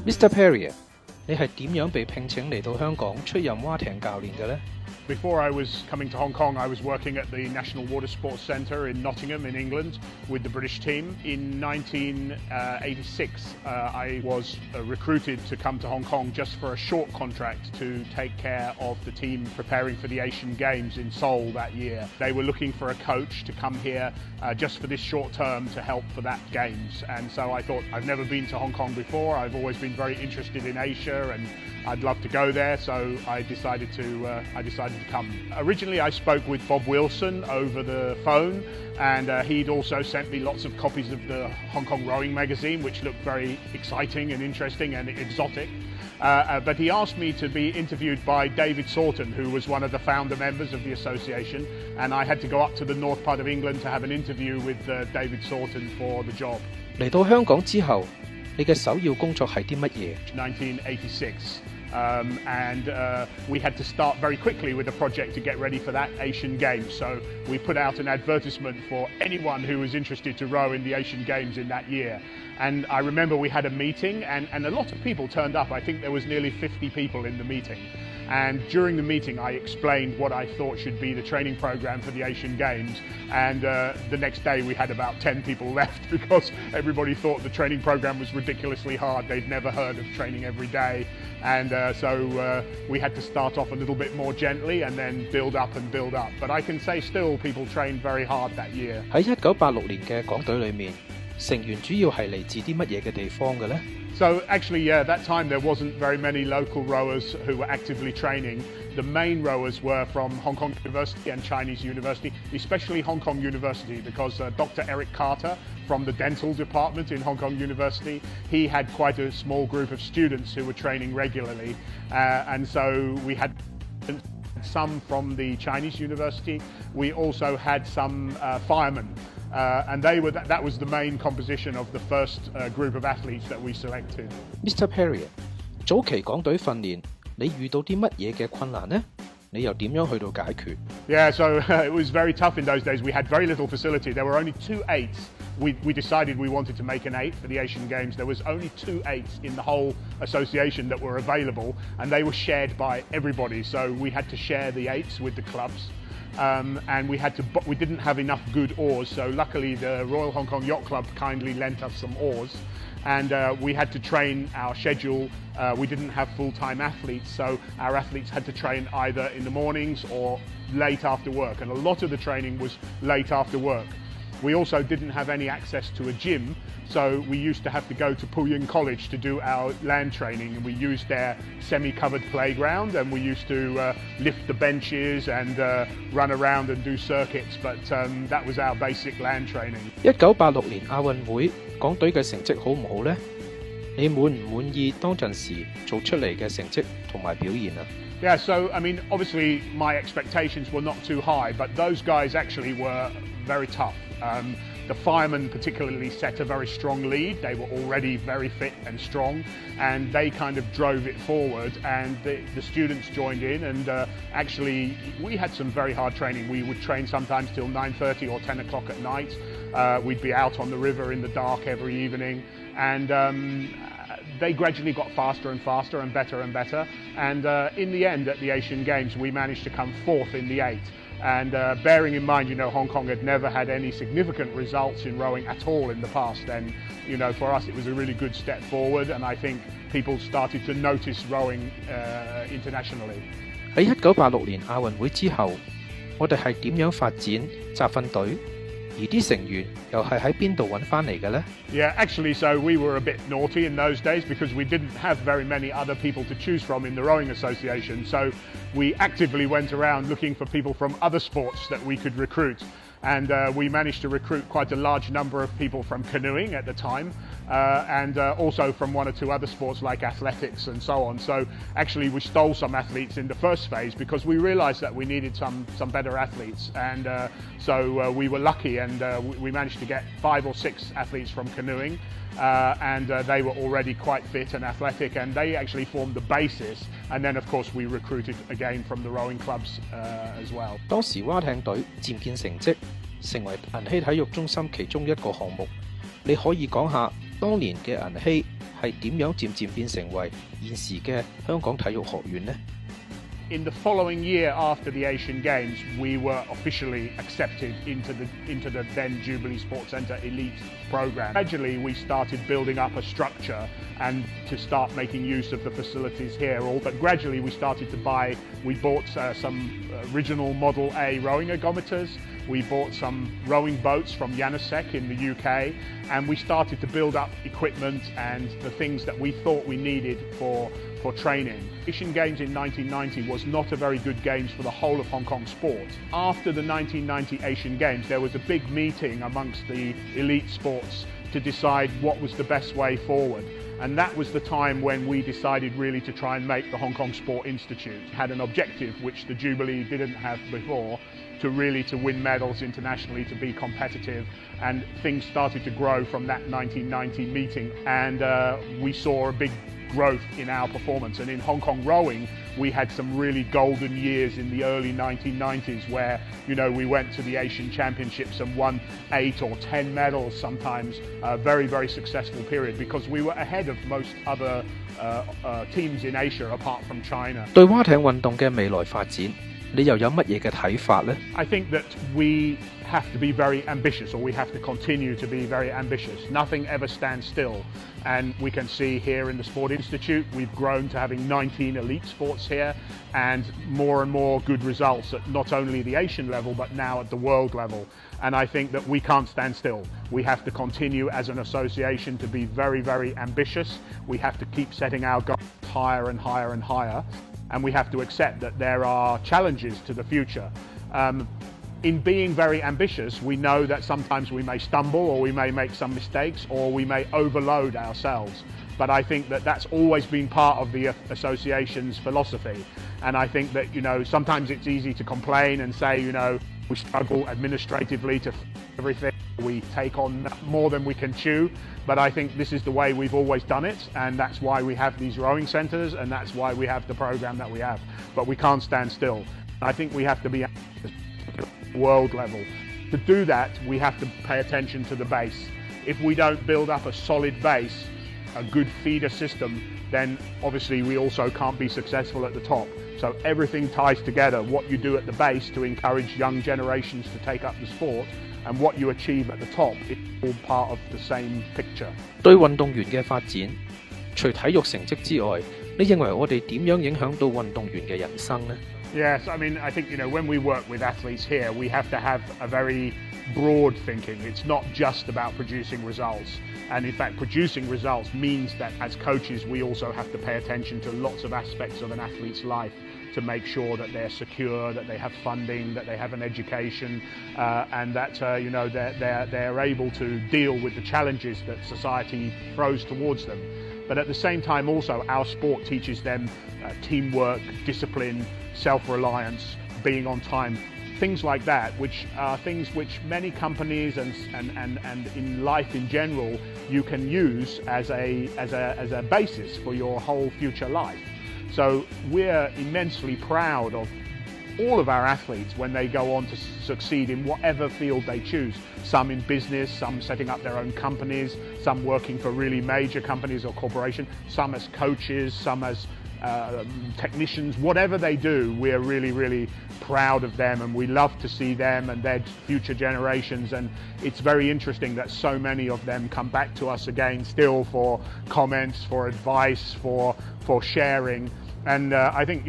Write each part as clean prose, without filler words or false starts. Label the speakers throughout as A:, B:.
A: Mr. Perry， 你係點樣被聘請嚟到香港出任蛙艇教練嘅呢？
B: Before I was coming to Hong Kong, I was working at the National Water Sports Centre in Nottingham in England with the British team. In 1986, I was recruited to come to Hong Kong just for a short contract to take care of the team preparing for the Asian Games in Seoul that year. They were looking for a coach to come here just for this short term to help for that Games. And so I thought, I've never been to Hong Kong before. I've always been very interested in Asia and I'd love to go there, so I decided to come. Originally, I spoke with Bob Wilson over the phone, and he'd also sent me lots of copies of the Hong Kong Rowing magazine, which looked very exciting and interesting and exotic. But he asked me to be interviewed by David Sawton, who was one of the founder members of the association, and I had to go up to the north part of England to have an interview with David Sawton for the job.
A: 嚟到香港之後，你嘅首要工作係啲乜嘢？
B: 1986. We had to start very quickly with a project to get ready for that Asian Games. So we put out an advertisement for anyone who was interested to row in the Asian Games in that year. And I remember we had a meeting and a lot of people turned up. I think there was nearly 50 people in the meeting. And during the meeting, I explained what I thought should be the training program for the Asian Games. And the next day, we had about 10 people left because everybody thought the training program was ridiculously hard. They'd never heard of training every day. And so we had to start off a little bit more gently and then build up and build up. But I can say still, people trained very hard that year.
A: 喺1986年嘅港隊裏面，成員主要係嚟自啲乜嘢嘅地方嘅呢？
B: So actually, yeah, that time there wasn't very many local rowers who were actively training. The main rowers were from Hong Kong University and Chinese University, especially Hong Kong University, because Dr. Eric Carter from the dental department in Hong Kong University, he had quite a small group of students who were training regularly. And so we had some from the Chinese University. We also had some firemen. And that was the main composition of the first group of athletes that we selected.
A: Mr. Perry， 早期港隊訓練，你遇到啲乜嘢嘅困難呢？你又點樣去到解決？
B: Yeah, so it was very tough in those days. We had very little facility. There were only 2 8s. We decided we wanted to make an 8 for the Asian Games. There was only 2 8s in the whole association that were available, and they were shared by everybody. So we had to share the 8s with the clubs. And we didn't have enough good oars, so luckily the Royal Hong Kong Yacht Club kindly lent us some oars, and we had to train our schedule. We didn't have full-time athletes, so our athletes had to train either in the mornings or late after work, and a lot of the training was late after work. We also didn't have any access to a gym, so we used to have to go to Puying College to do our land training, and we used their semi-covered playground, and we used to lift the benches and run around and do circuits, but that was our basic land training.
A: 1986年亞運會，港隊嘅成績好唔好呢？你滿唔滿意當陣時做出嚟嘅成績同埋表現啊？
B: Yeah, so I mean, obviously my expectations were not too high, but those guys actually were very tough. The firemen particularly set a very strong lead. They were already very fit and strong, and they kind of drove it forward, and the students joined in, and actually we had some very hard training. We would train sometimes till 9:30 or 10 o'clock at night. We'd be out on the river in the dark every evening, and they gradually got faster and faster and better, and in the end at the Asian Games we managed to come 4th in the 8. And bearing in mind, you know, Hong Kong had never had any significant results in rowing at all in the past, and you know, for us it was a really good step forward, and I think people started to notice rowing internationally.
A: 喺1986年亞運會之後，我哋係點樣發展集訓隊？而啲成員又係喺邊度揾返嚟嘅呢？
B: Yeah, actually, so we were a bit naughty in those days because we didn't have very many other people to choose from in the rowing association. So we actively went around looking for people from other sports that we could recruit. And we managed to recruit quite a large number of people from canoeing at the time, and also from 1 or 2 other sports like athletics and so on. So actually we stole some athletes in the first phase because we realized that we needed some better athletes, and so we were lucky, and we managed to get 5 or 6 athletes from canoeing, and they were already quite fit and athletic, and they actually formed the basis, and then of course we recruited again from the rowing clubs as well.
A: 當時蛙艇隊漸見成績，成為銀禧體育中心其中一個項目。你可以講下當年嘅銀禧係點樣漸漸變成為現時嘅香港體育學院呢？
B: In the following year after the Asian Games, we were officially accepted into the then Jubilee Sports Centre elite program. Gradually, we started building up a structure and to start making use of the facilities here. But gradually, we bought some original Model A rowing ergometers. We bought some rowing boats from Janusek in the UK, and we started to build up equipment and the things that we thought we needed for training. Asian Games in 1990 was not a very good games for the whole of Hong Kong sport. After the 1990 Asian Games, there was a big meeting amongst the elite sports to decide what was the best way forward. And that was the time when we decided really to try and make the Hong Kong Sport Institute had an objective which the Jubilee didn't have before, to win medals internationally, to be competitive, and things started to grow from that 1990 meeting, and we saw a big growth in our performance. And in Hong Kong rowing, we had some really golden years in the early 1990s where, we went to the Asian Championships and won 8 or 10 medals sometimes, a very, very successful period because we were ahead of most other teams in Asia apart from China.
A: 對划艇運動嘅未來發展，你又有乜嘢嘅睇法呢？
B: I think that we have to be very ambitious, or we have to continue to be very ambitious. Nothing ever stands still. And we can see here in the Sport Institute, we've grown to having 19 elite sports here and more good results at not only the Asian level, but now at the world level. And I think that we can't stand still. We have to continue as an association to be very, very ambitious. We have to keep setting our goals higher and higher and higher. And we have to accept that there are challenges to the future. In being very ambitious, we know that sometimes we may stumble or we may make some mistakes or we may overload ourselves. But I think that that's always been part of the association's philosophy. And I think that, sometimes it's easy to complain and say, we struggle administratively to everything. We take on more than we can chew. But I think this is the way we've always done it. And that's why we have these rowing centres and that's why we have the program that we have. But we can't stand still. I think we have to be world level. To do that, we have to pay attention to the base. If we don't build up a solid base, a good feeder system, then obviously we also can't be successful at the top. So everything ties together, what you do at the base to encourage young generations to take up the sport and what you achieve at the top, it's all part of the same picture.
A: 對運動員嘅發展，除體育成績之外，你認為我哋點樣影響到運動員嘅人生呢？
B: Yes, I think, when we work with athletes here, we have to have a very broad thinking. It's not just about producing results. And in fact, producing results means that as coaches, we also have to pay attention to lots of aspects of an athlete's life to make sure that they're secure, that they have funding, that they have an education, and that, they're able to deal with the challenges that society throws towards them. But at the same time also, our sport teaches them teamwork, discipline, self-reliance, being on time, things like that, which are things which many companies and in life in general you can use as a basis for your whole future life. So we're immensely proud of all of our athletes when they go on to succeed in whatever field they choose. Some in business, some setting up their own companies, some working for really major companies or corporations, some as coaches, some as technicians. Whatever they do, we're really, really proud of them, and we love to see them and their future generations. And it's very interesting that so many of them come back to us again still for comments, for advice, for sharing. And I think,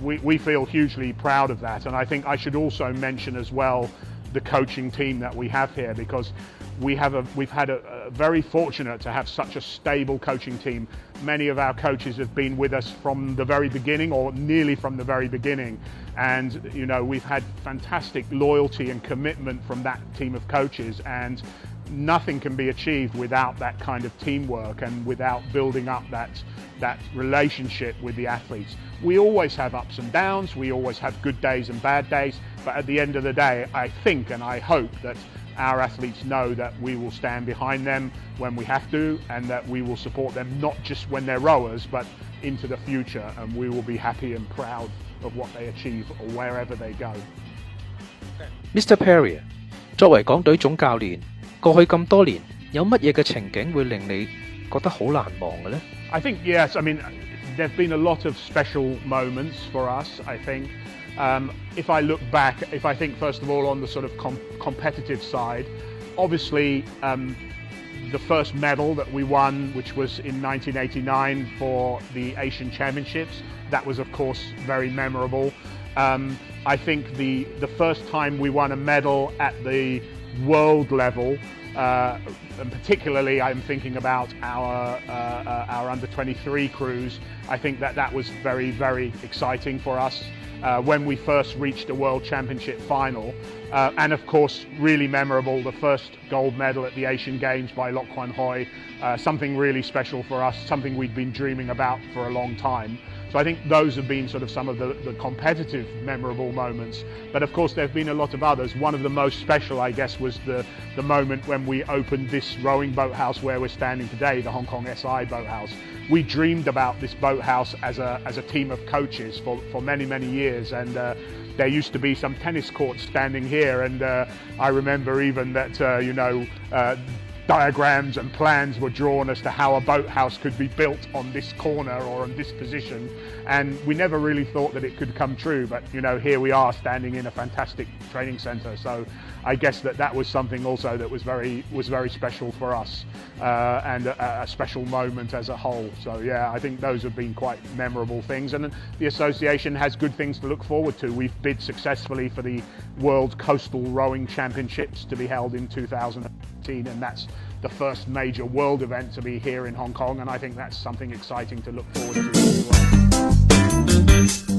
B: we feel hugely proud of that. And I think I should also mention as well the coaching team that we have here, because we've had a very fortunate to have such a stable coaching team. Many of our coaches have been with us from the very beginning, or nearly from the very beginning. And, we've had fantastic loyalty and commitment from that team of coaches, and nothing can be achieved without that kind of teamwork and without building up that relationship with the athletes. We always have ups and downs, we always have good days and bad days, but at the end of the day, I think and I hope that our athletes know that we will stand behind them when we have to, and that we will support them not just when they're rowers, but into the future, and we will be happy and proud of what they achieve or wherever they go.
A: Mr. Perry， 作為港隊總教練，過去咁多年，有乜嘢嘅情景會令你覺得好難忘嘅呢？
B: I think, yes, I mean, there have been a lot of special moments for us, I think. If I look back, if I think first of all on the sort of competitive side, obviously the first medal that we won, which was in 1989 for the Asian Championships, that was of course very memorable. I think the first time we won a medal at the world level, and particularly I'm thinking about our under-23 crews, I think that was very, very exciting for us when we first reached a World Championship final. And of course, really memorable, the first gold medal at the Asian Games by Lok Kwan Hoi, something really special for us, something we'd been dreaming about for a long time. So I think those have been sort of some of the competitive memorable moments. But of course there have been a lot of others. One of the most special, I guess, was the moment when we opened this rowing boathouse where we're standing today, the Hong Kong SI boathouse. We dreamed about this boathouse as a team of coaches for many, many years. And there used to be some tennis courts standing here. And I remember even that, diagrams and plans were drawn as to how a boathouse could be built on this corner or on this position, and we never really thought that it could come true, but here we are standing in a fantastic training centre. So I guess that was something also that was very special for us, and a special moment as a whole. So yeah, I think those have been quite memorable things, and the association has good things to look forward to. We've bid successfully for the World Coastal Rowing Championships to be held in 2018, and that's the first major world event to be here in Hong Kong, and I think that's something exciting to look forward to as well.